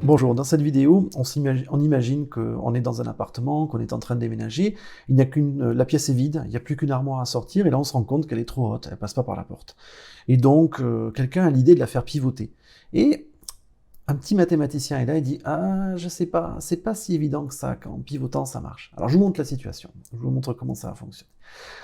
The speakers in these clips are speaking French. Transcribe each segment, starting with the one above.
Bonjour, dans cette vidéo, on imagine qu'on est dans un appartement, qu'on est en train de déménager, la pièce est vide, il n'y a plus qu'une armoire à sortir, et là on se rend compte qu'elle est trop haute, elle passe pas par la porte. Et donc, quelqu'un a l'idée de la faire pivoter. Et un petit mathématicien est là et dit « Ah, je sais pas, c'est pas si évident que ça, qu'en pivotant ça marche. » Alors je vous montre la situation, je vous montre comment ça va fonctionner.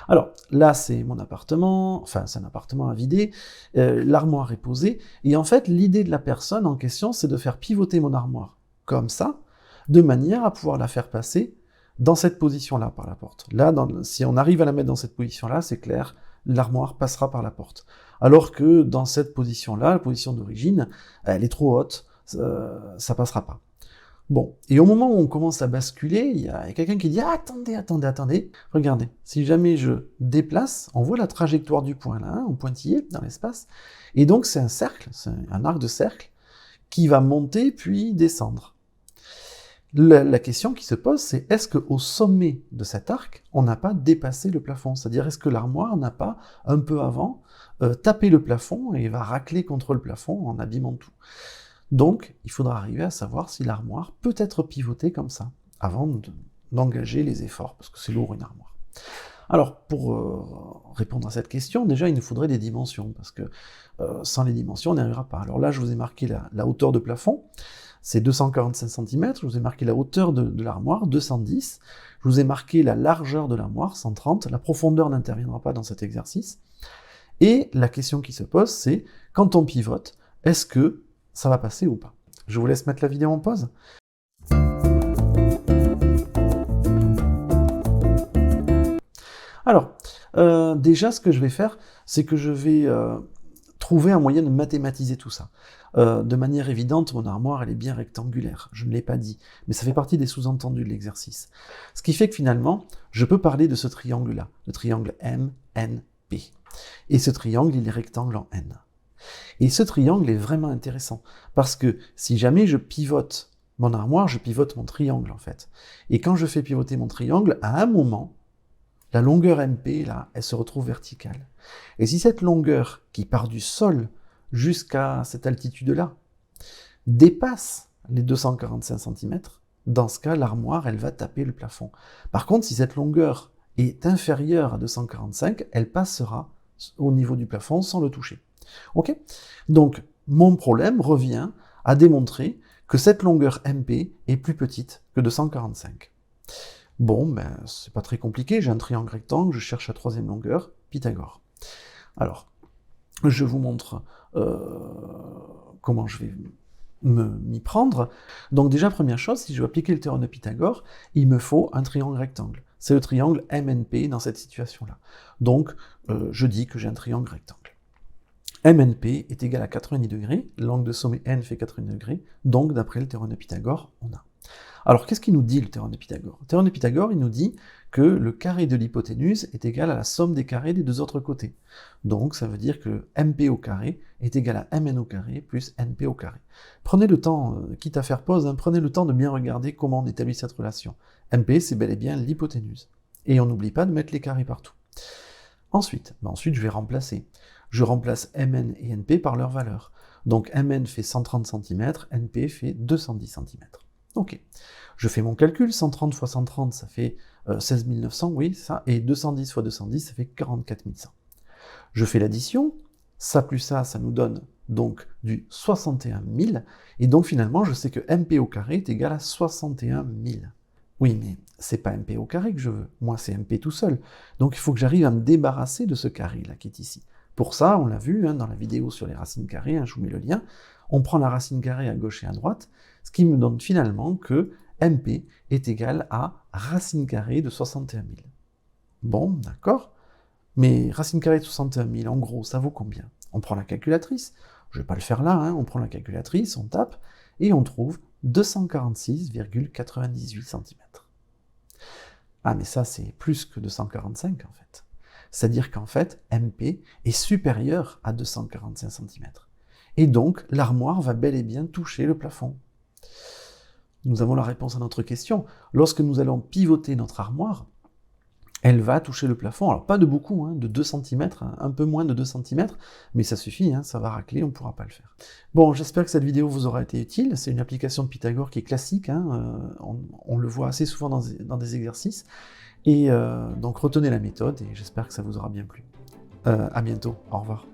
Alors là c'est mon appartement, enfin c'est un appartement à vider, l'armoire est posée, et en fait l'idée de la personne en question c'est de faire pivoter mon armoire comme ça, de manière à pouvoir la faire passer dans cette position-là par la porte. Là, si on arrive à la mettre dans cette position-là, c'est clair, l'armoire passera par la porte. Alors que dans cette position-là, la position d'origine, elle est trop haute, ça passera pas. Bon, et au moment où on commence à basculer, il y a quelqu'un qui dit « Ah, attendez, regardez, si jamais je déplace, on voit la trajectoire du point là, hein, en pointillé, dans l'espace, et donc c'est un cercle, c'est un arc de cercle, qui va monter puis descendre. » La question qui se pose, c'est est-ce qu'au sommet de cet arc, on n'a pas dépassé le plafond? C'est-à-dire, est-ce que l'armoire n'a pas, un peu avant, tapé le plafond et va racler contre le plafond en abîmant tout? Donc, il faudra arriver à savoir si l'armoire peut être pivotée comme ça, avant d'engager les efforts, parce que c'est lourd une armoire. Alors, pour répondre à cette question, déjà, il nous faudrait des dimensions, parce que sans les dimensions, on n'y arrivera pas. Alors là, je vous ai marqué la hauteur de plafond, c'est 245 cm, je vous ai marqué la hauteur de l'armoire, 210, je vous ai marqué la largeur de l'armoire, 130, la profondeur n'interviendra pas dans cet exercice, et la question qui se pose, c'est, quand on pivote, est-ce que ça va passer ou pas? Je vous laisse mettre la vidéo en pause. Alors, déjà, ce que je vais faire, c'est que je vais trouver un moyen de mathématiser tout ça. De manière évidente, mon armoire, elle est bien rectangulaire. Je ne l'ai pas dit, mais ça fait partie des sous-entendus de l'exercice. Ce qui fait que finalement, je peux parler de ce triangle-là, le triangle MNP. Et ce triangle, il est rectangle en N. Et ce triangle est vraiment intéressant, parce que si jamais je pivote mon armoire, je pivote mon triangle en fait. Et quand je fais pivoter mon triangle, à un moment, la longueur MP, là, elle se retrouve verticale. Et si cette longueur, qui part du sol jusqu'à cette altitude-là, dépasse les 245 cm, dans ce cas, l'armoire, elle va taper le plafond. Par contre, si cette longueur est inférieure à 245, elle passera au niveau du plafond sans le toucher. Ok? Donc, mon problème revient à démontrer que cette longueur MP est plus petite que 245. Bon, ben, c'est pas très compliqué, j'ai un triangle rectangle, je cherche la troisième longueur, Pythagore. Alors, je vous montre comment je vais m'y prendre. Donc déjà, première chose, si je veux appliquer le théorème de Pythagore, il me faut un triangle rectangle. C'est le triangle MNP dans cette situation-là. Donc, je dis que j'ai un triangle rectangle. MNP est égal à 90 degrés, l'angle de sommet N fait 90 degrés, donc d'après le théorème de Pythagore, on a. Alors qu'est-ce qu'il nous dit le théorème de Pythagore? Le théorème de Pythagore, il nous dit que le carré de l'hypoténuse est égal à la somme des carrés des deux autres côtés. Donc ça veut dire que MP au carré est égal à MN au carré plus NP au carré. Prenez le temps, quitte à faire pause, prenez le temps de bien regarder comment on établit cette relation. MP, c'est bel et bien l'hypoténuse. Et on n'oublie pas de mettre les carrés partout. Ensuite, je vais remplacer. Je remplace Mn et Np par leur valeur. Donc Mn fait 130 cm, Np fait 210 cm. Ok. Je fais mon calcul, 130 fois 130, ça fait 16 900, oui, ça, et 210 fois 210, ça fait 44 100. Je fais l'addition, ça plus ça nous donne donc du 61 000, et donc finalement, je sais que Mp au carré est égal à 61 000. Oui, mais c'est pas MP au carré que je veux, moi c'est MP tout seul. Donc il faut que j'arrive à me débarrasser de ce carré-là qui est ici. Pour ça, on l'a vu dans la vidéo sur les racines carrées, je vous mets le lien, on prend la racine carrée à gauche et à droite, ce qui me donne finalement que MP est égal à racine carrée de 61 000. Bon, d'accord, mais racine carrée de 61 000, en gros, ça vaut combien? On prend la calculatrice, je ne vais pas le faire là, on prend la calculatrice, on tape, et on trouve 246,98 cm. Ah, mais ça, c'est plus que 245, en fait. C'est-à-dire qu'en fait, MP est supérieur à 245 cm. Et donc, l'armoire va bel et bien toucher le plafond. Nous avons la réponse à notre question. Lorsque nous allons pivoter notre armoire, elle va toucher le plafond, alors pas de beaucoup, hein, de 2 centimètres, un peu moins de 2 centimètres, mais ça suffit, hein, ça va racler, on ne pourra pas le faire. Bon, j'espère que cette vidéo vous aura été utile, c'est une application de Pythagore qui est classique, hein, on le voit assez souvent dans des exercices, et donc retenez la méthode, et j'espère que ça vous aura bien plu. À bientôt, au revoir.